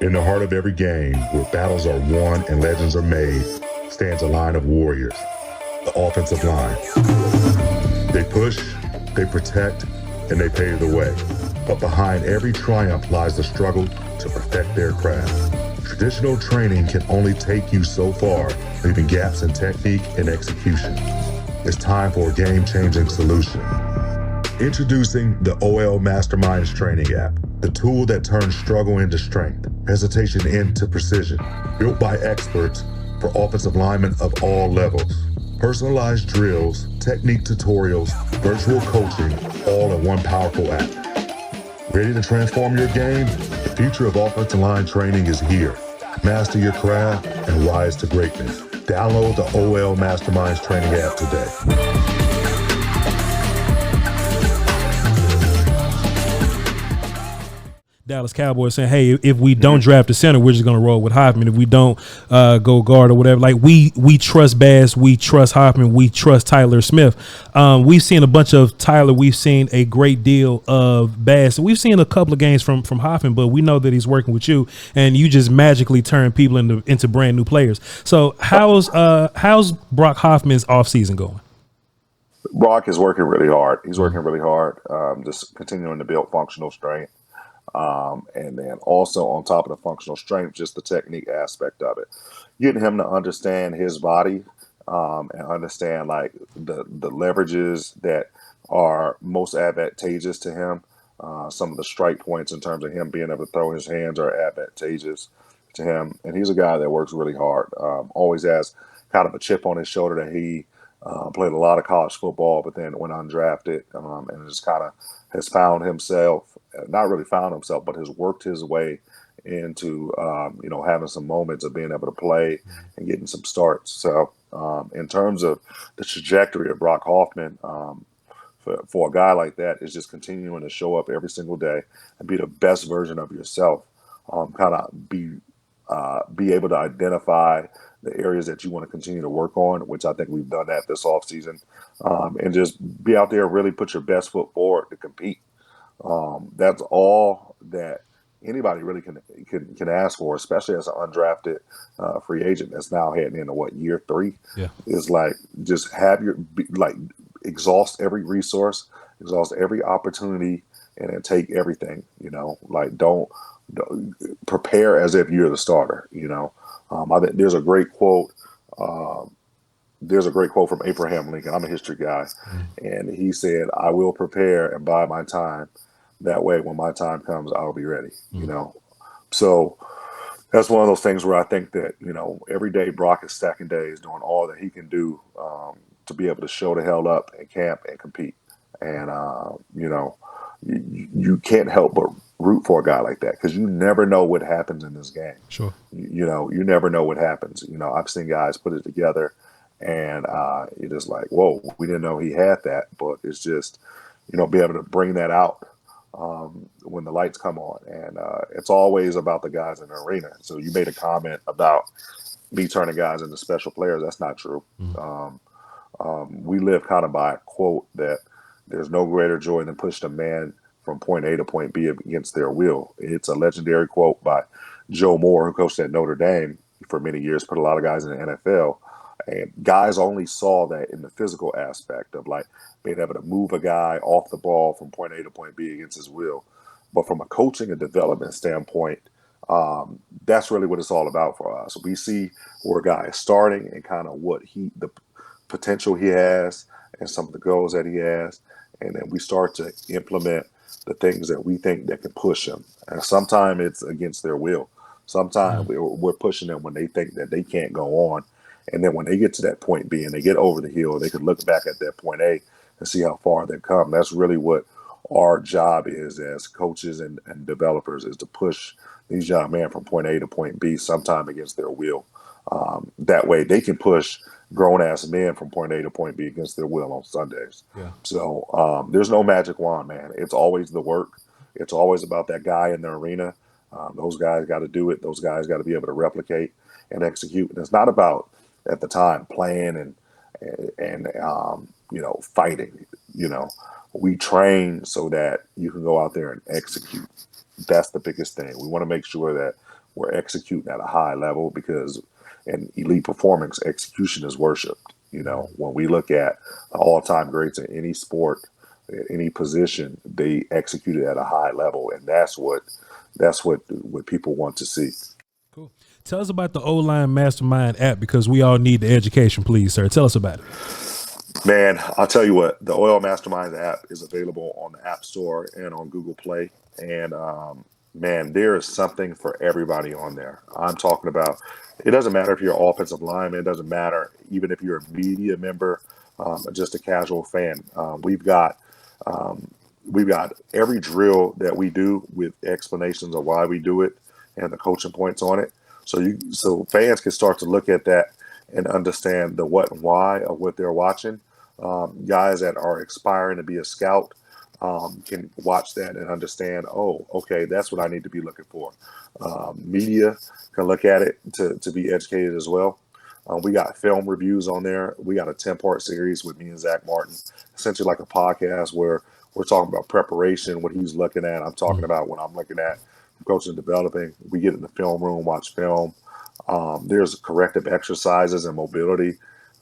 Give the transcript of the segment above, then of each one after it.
In the heart of every game, where battles are won and legends are made, stands a line of warriors, the offensive line. They push, they protect, and they pave the way. But behind every triumph lies the struggle to perfect their craft. Traditional training can only take you so far, leaving gaps in technique and execution. It's time for a game-changing solution. Introducing the OL Mastermind Training app, the tool that turns struggle into strength, hesitation into precision. Built by experts for offensive linemen of all levels. Personalized drills, technique tutorials, virtual coaching, all in one powerful app. Ready to transform your game? The future of offensive line training is here. Master your craft and rise to greatness. Download the OL Masterminds Training app today. Dallas Cowboys saying, hey, if we don't draft a center, we're just going to roll with Hoffman. If we don't go guard or whatever, like we trust Bass, we trust Hoffman, we trust Tyler Smith. We've seen a bunch of Tyler. We've seen a great deal of Bass. We've seen a couple of games from Hoffman, but we know that he's working with you, and you just magically turn people into brand new players. So how's Brock Hoffman's offseason going? Brock is working really hard. He's working really hard, just continuing to build functional strength. And then also on top of the functional strength, just the technique aspect of it, getting him to understand his body and understand like the leverages that are most advantageous to him. Some of the strike points in terms of him being able to throw his hands are advantageous to him. And he's a guy that works really hard, always has kind of a chip on his shoulder that he played a lot of college football, but then went undrafted and just kind of has found himself, not really found himself, but has worked his way into, having some moments of being able to play and getting some starts. So in terms of the trajectory of Brock Hoffman, for a guy like that, is just continuing to show up every single day and be the best version of yourself. Kind of be able to identify the areas that you want to continue to work on, which I think we've done that this offseason, and just be out there, really put your best foot forward to compete. That's all that anybody really can ask for, especially as an undrafted free agent that's now heading into year 3. Yeah, is like just have exhaust every resource, exhaust every opportunity, and then take everything. Don't prepare as if you're the starter. I think there's a great quote. There's a great quote from Abraham Lincoln. I'm a history guy, and he said, "I will prepare and bide my time. That way, when my time comes, I'll be ready." So that's one of those things where I think that every day Brock is stacking days, doing all that he can do to be able to show the hell up and camp and compete. And you can't help but root for a guy like that, because you never know what happens in this game. sure. You never know what happens. I've seen guys put it together, and it is like, whoa, we didn't know he had that. But it's just, be able to bring that out when the lights come on. And it's always about the guys in the arena. So you made a comment about me turning guys into special players. That's not true. We live kind of by a quote that there's no greater joy than pushing a man from point A to point B against their will. It's a legendary quote by Joe Moore, who coached at Notre Dame for many years, put a lot of guys in the NFL. And guys only saw that in the physical aspect of like being able to move a guy off the ball from point A to point B against his will. But from a coaching and development standpoint, that's really what it's all about for us. We see where a guy is starting and kind of the potential he has and some of the goals that he has. And then we start to implement the things that we think that can push them. And sometimes it's against their will. Sometimes we're pushing them when they think that they can't go on. And then when they get to that point B and they get over the hill, they can look back at that point A and see how far they've come. That's really what our job is as coaches and developers, is to push these young men from point A to point B, sometime against their will. That way they can push grown-ass men from point A to point B against their will on Sundays. Yeah. So there's no magic wand, man. It's always the work. It's always about that guy in the arena. Those guys got to do it. Those guys got to be able to replicate and execute. And it's not about, at the time, playing and fighting. We train so that you can go out there and execute. That's the biggest thing. We want to make sure that we're executing at a high level because in elite performance, execution is worshipped. You know, when we look at all-time greats in any sport, any position, they execute it at a high level, and that's what people want to see. Cool. Tell us about the O-Line Mastermind app, because we all need the education, please, sir. Tell us about it. Man, I'll tell you what, the Oil Mastermind app is available on the App Store and on Google Play. And man, there is something for everybody on there. I'm talking about, it doesn't matter if you're an offensive lineman, it doesn't matter even if you're a media member, just a casual fan. We've got every drill that we do with explanations of why we do it and the coaching points on it. So fans can start to look at that and understand the what and why of what they're watching. Guys that are aspiring to be a scout can watch that and understand, oh, okay, that's what I need to be looking for. Media can look at it to be educated as well. We got film reviews on there. We got a 10-part series with me and Zach Martin, essentially like a podcast where we're talking about preparation, what he's looking at. I'm talking about what I'm looking at, coaching and developing. We get in the film room, watch film. There's corrective exercises and mobility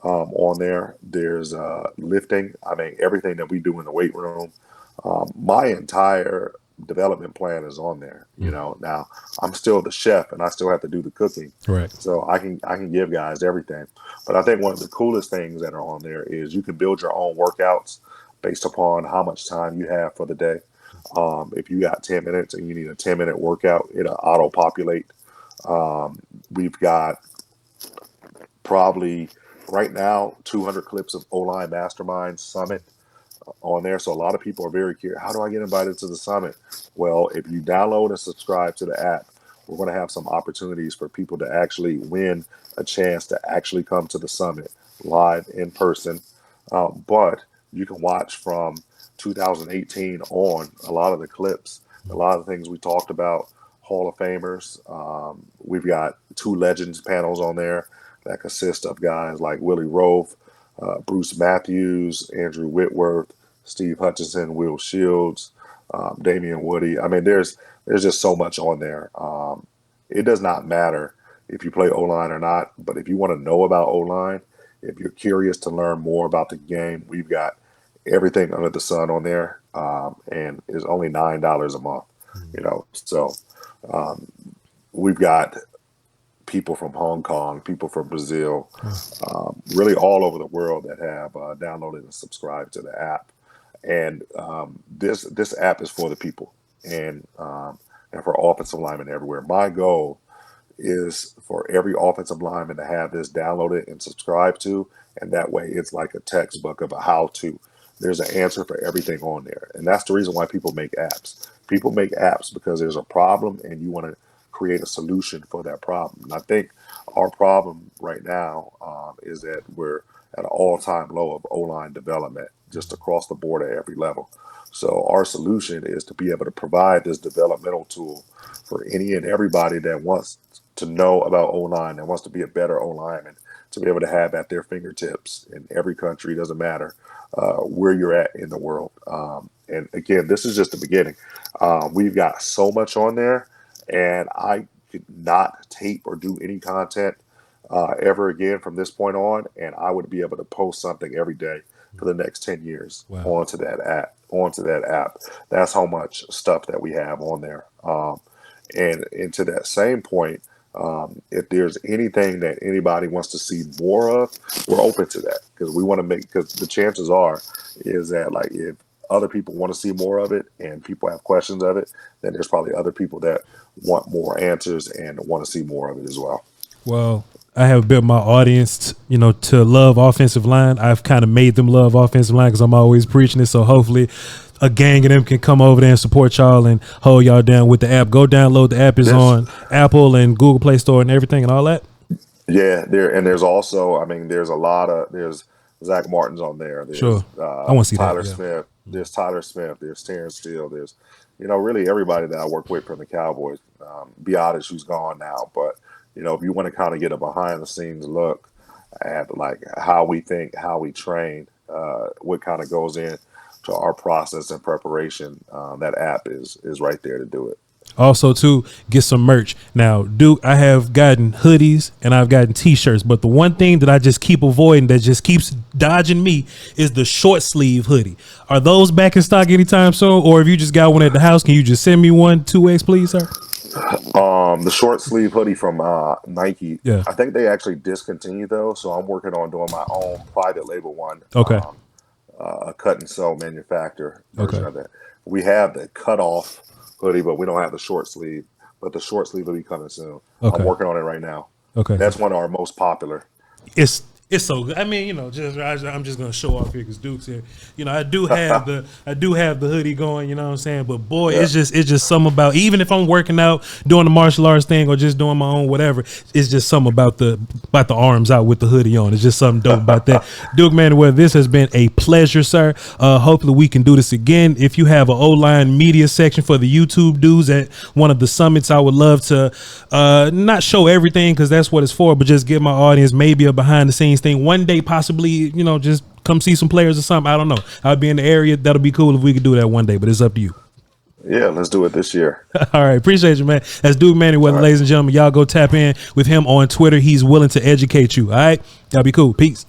on there. There's lifting. I mean, everything that we do in the weight room. My entire development plan is on there. You know, now I'm still the chef and I still have to do the cooking. Right. So I can give guys everything. But I think one of the coolest things that are on there is you can build your own workouts based upon how much time you have for the day. If you got 10 minutes and you need a 10-minute workout, it'll auto-populate. We've got probably right now 200 clips of O-Line Mastermind Summit on there. So a lot of people are very curious, how do I get invited to the summit? Well, if you download and subscribe to the app, we're going to have some opportunities for people to actually win a chance to actually come to the summit live in person. But you can watch from 2018 on a lot of the clips, a lot of the things we talked about, Hall of Famers. We've got 2 Legends panels on there that consist of guys like Willie Rofe, Bruce Matthews, Andrew Whitworth, Steve Hutchinson, Will Shields, Damian Woody. I mean, there's just so much on there. It does not matter if you play O-line or not, but if you want to know about O-line, if you're curious to learn more about the game, we've got everything under the sun on there, and it's only $9 a month. You know, so we've got people from Hong Kong, people from Brazil, really all over the world that have downloaded and subscribed to the app. And this app is for the people and for offensive linemen everywhere. My goal is for every offensive lineman to have this downloaded and subscribed to, and that way it's like a textbook of a how-to. There's an answer for everything on there. And that's the reason why people make apps. People make apps because there's a problem and you want to create a solution for that problem. And I think our problem right now is that we're at an all-time low of O-line development just across the board at every level. So our solution is to be able to provide this developmental tool for any and everybody that wants to know about O-line and wants to be a better O-lineman, to be able to have at their fingertips in every country, doesn't matter where you're at in the world. And again, this is just the beginning. We've got so much on there, and I could not tape or do any content ever again from this point on, and I would be able to post something every day for the next 10 years onto that app. That's how much stuff that we have on there. And to that same point, if there's anything that anybody wants to see more of, we're open to that, because we want to because the chances are is that, like, if other people want to see more of it and people have questions of it, then there's probably other people that want more answers and want to see more of it as well. Well, I have built my audience, to love offensive line. I've kind of made them love offensive line because I'm always preaching it. So hopefully a gang of them can come over there and support y'all and hold y'all down with the app. Go download the app. Is on Apple and Google Play Store and everything and all that. Yeah, there's also, there's Zach Martin's on there. There's, sure. I want to see Tyler that. Yeah. Smith. There's Tyler Smith. There's Terrence Steele. There's, really everybody that I work with from the Cowboys. Biotis, who's gone now, but if you want to kind of get a behind the scenes look at like how we think, how we train, what kind of goes in to our process and preparation, that app is right there to do it. Also, too, get some merch. Now, Duke, I have gotten hoodies and I've gotten T-shirts, but the one thing that I just keep avoiding that just keeps dodging me is the short sleeve hoodie. Are those back in stock anytime soon? Or if you just got one at the house, can you just send me one 2X, please, sir? The short sleeve hoodie from Nike, Yeah. I think they actually discontinued those, so I'm working on doing my own private label one. Okay. A cut and sew manufacturer version Okay. of that. We have the cut off hoodie, but we don't have the short sleeve. But the short sleeve will be coming soon. Okay. I'm working on it right now. Okay. That's one of our most popular. It's so good. I mean, you know, I'm just gonna show off here because Duke's here. You know, I do have the hoodie going. You know what I'm saying? But boy, it's just something about, even if I'm working out, doing the martial arts thing, or just doing my own whatever, it's just something about the arms out with the hoodie on. It's just something dope about that. Duke Manyweather, this has been a pleasure, sir. Hopefully we can do this again. If you have an O-line media section for the YouTube dudes at one of the summits, I would love to not show everything because that's what it's for, but just give my audience maybe a behind the scenes thing one day, possibly, you know, just come see some players or something. I don't know. I'll be in the area. That'll be cool if we could do that one day, but it's up to you. Yeah, let's do it this year. All right. Appreciate you, man. That's Duke Manyweather, ladies and gentlemen. Y'all go tap in with him on Twitter. He's willing to educate you. All right. Y'all be cool. Peace.